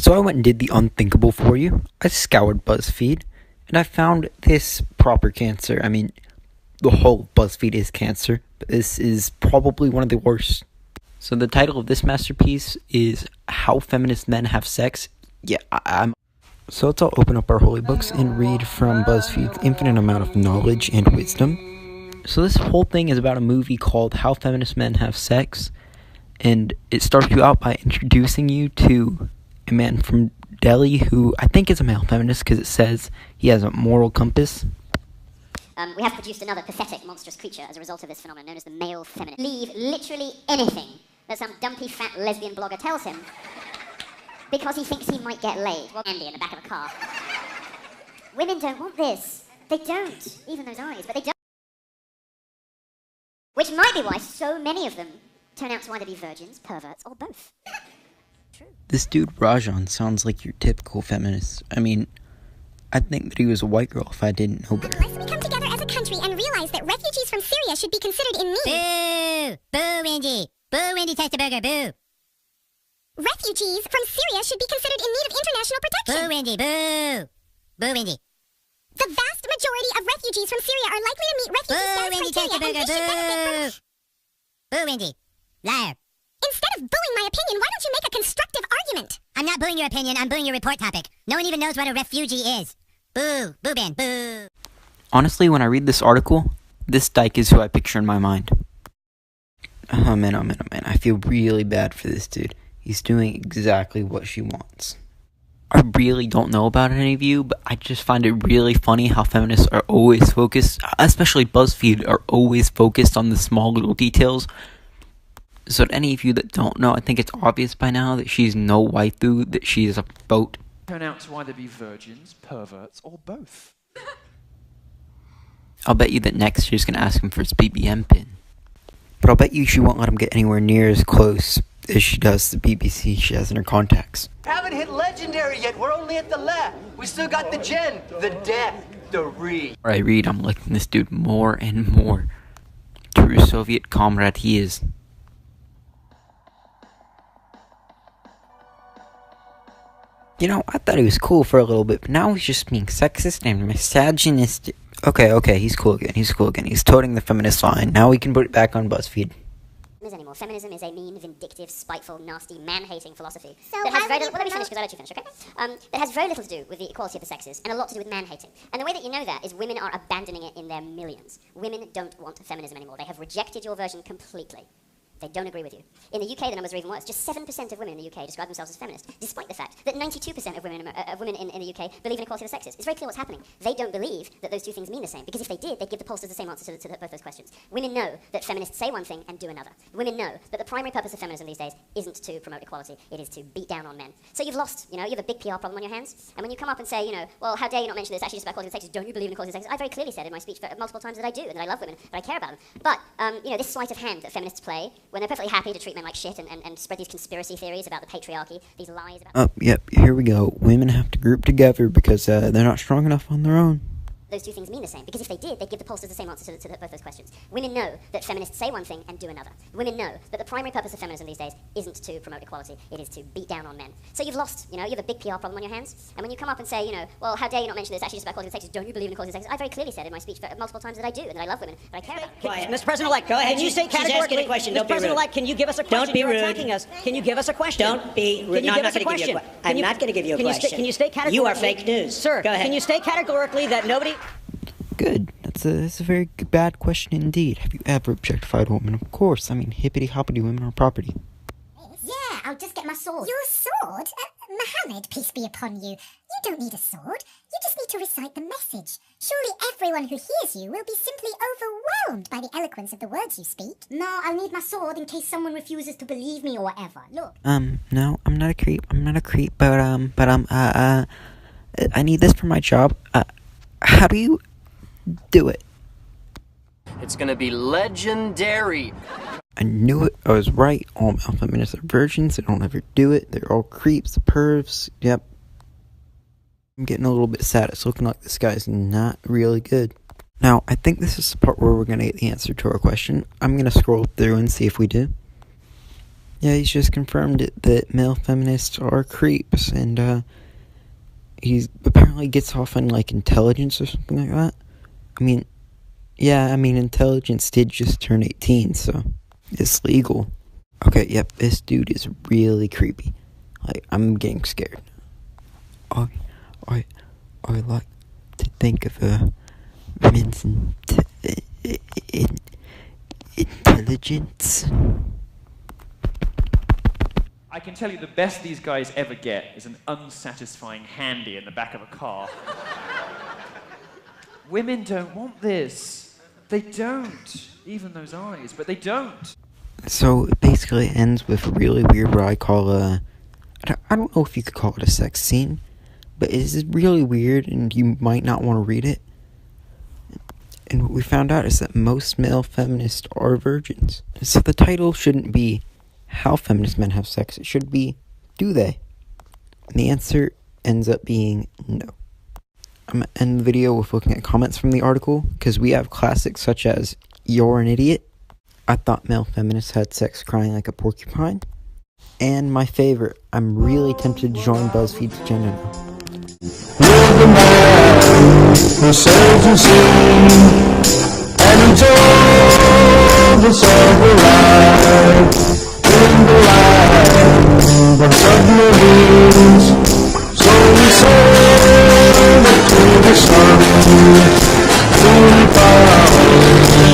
So I went and did the unthinkable for you. I scoured BuzzFeed, and I found this proper cancer. I mean, the whole BuzzFeed is cancer, but this is probably one of the worst. So the title of this masterpiece is How Feminist Men Have Sex. Yeah, So let's all open up our holy books and read from BuzzFeed's infinite amount of knowledge and wisdom. So this whole thing is about a movie called How Feminist Men Have Sex, and it starts you out by introducing you to a man from Delhi who I think is a male feminist because it says he has a moral compass. We have produced another pathetic, monstrous creature as a result of this phenomenon known as the male feminist. Leave literally anything that some dumpy, fat lesbian blogger tells him because he thinks he might get laid. Well, Andy in the back of a car. Women don't want this. They don't. Even those eyes, but they don't. Which might be why so many of them turn out to either be virgins, perverts, or both. True. This dude Rajan sounds like your typical feminist. I mean, I'd think that he was a white girl if I didn't know better. Unless we come together as a country and realize that refugees from Syria should be considered in need. Boo! Boo, Wendy! Boo, Wendy Testaburger, boo! Refugees from Syria should be considered in need of international protection. Boo, Wendy, boo! Boo, Wendy. The vast majority of refugees from Syria are likely to meet refugee status criteria and they should benefit from... Boo, Wendy. Liar. Instead of booing my opinion, why don't you make a constructive argument? I'm not booing your opinion, I'm booing your report topic. No one even knows what a refugee is. Boo! Boo, Ben, boo! Honestly, when I read this article, this dyke is who I picture in my mind. Oh man, I feel really bad for this dude. He's doing exactly what she wants. I really don't know about any of you, but I just find it really funny how feminists are always focused, especially BuzzFeed, are always focused on the small little details. So to any of you that don't know, I think it's obvious by now that she's no waifu, that she is a boat. Turn out to either be virgins, perverts, or both. I'll bet you that next she's going to ask him for his BBM pin. But I'll bet you she won't let him get anywhere near as close as she does the BBC she has in her contacts. Haven't hit legendary yet. We're only at the left. We still got the gen, the death, the re. I read, I'm liking this dude more and more. True Soviet comrade he is. You know, I thought he was cool for a little bit, but now he's just being sexist and misogynistic. Okay, he's cool again. He's toting the feminist line. Now we can put it back on BuzzFeed. Anymore. Feminism is a mean, vindictive, spiteful, nasty, man-hating philosophy So that has very little. let Let me finish because I let you finish, okay? That has very little to do with the equality of the sexes and a lot to do with man-hating. And the way that you know that is women are abandoning it in their millions. Women don't want feminism anymore. They have rejected your version completely. They don't agree with you. In the UK, the numbers are even worse. Just 7% of women in the UK describe themselves as feminist, despite the fact that 92% of women in the UK believe in equality of the sexes. It's very clear what's happening. They don't believe that those two things mean the same, because if they did, they'd give the pollsters the same answer to both those questions. Women know that feminists say one thing and do another. Women know that the primary purpose of feminism these days isn't to promote equality, it is to beat down on men. So you've lost, you have a big PR problem on your hands, and when you come up and say, well, how dare you not mention this, it's actually just about equality of the sexes, don't you believe in equality of the sexes? I very clearly said in my speech multiple times that I do, and that I love women, that I care about them. But, this sleight of hand that feminists play, when they're perfectly happy to treat men like shit and spread these conspiracy theories about the patriarchy, these lies about... Oh, yep, here we go. Women have to group together because they're not strong enough on their own. Those two things mean the same, because if they did, they'd give the pollsters the same answer to both those questions. Women know that feminists say one thing and do another. Women know that the primary purpose of feminism these days isn't to promote equality, it is to beat down on men. So you've lost, you have a big PR problem on your hands, and when you come up and say, well, how dare you not mention this, it's actually just about equality of the sexes, don't you believe in equality of the sexes? I very clearly said in my speech multiple times that I do, and that I love women, that I care about them. Quiet. Mr. President-elect, go ahead. Can you say categorically... She's asking a question. Don't be rude. Mr. President-elect, can you give us a question? Don't be rude. You're attacking us. Can you give us a question? Don't be rude. No, I'm not going to give you a question. I'm not going to give you a question. Can you state categorically... You are fake news. Sir, go ahead. Can you state categorically that nobody... Good. That's a very bad question indeed. Have you ever objectified a woman? Of course. I mean, hippity-hoppity women are property. Yeah, I'll just get my sword. Your sword? Mohammed, peace be upon you. You don't need a sword. You just need to recite the message. Surely everyone who hears you will be simply overwhelmed by the eloquence of the words you speak. No, I'll need my sword in case someone refuses to believe me or whatever. Look. No, I'm not a creep, but I need this for my job. How do you do it? It's going to be legendary. I knew it. I was right. All male feminists are virgins. They don't ever do it. They're all creeps, pervs. Yep. I'm getting a little bit sad. It's looking like this guy's not really good. Now, I think this is the part where we're going to get the answer to our question. I'm going to scroll through and see if we do. Yeah, he's just confirmed it, that male feminists are creeps, and he apparently gets off on, like, intelligence or something like that. Intelligence did just turn 18, so it's legal. Okay, yep, this dude is really creepy. Like, I'm getting scared. I like to think of women's intelligence. I can tell you the best these guys ever get is an unsatisfying handy in the back of a car. Women don't want this. They don't. Even those eyes, but they don't. So it basically ends with really weird, what I call I don't know if you could call it a sex scene, but it is really weird and you might not want to read it. And what we found out is that most male feminists are virgins. So the title shouldn't be How Feminist Men Have Sex. It should be, Do They? And the answer ends up being no. I'm going to end the video with looking at comments from the article, because we have classics such as, You're an idiot, I thought male feminists had sex crying like a porcupine, and my favorite, I'm really tempted to join BuzzFeed's agenda now. You're the man who sails the sea, and he told us all the life.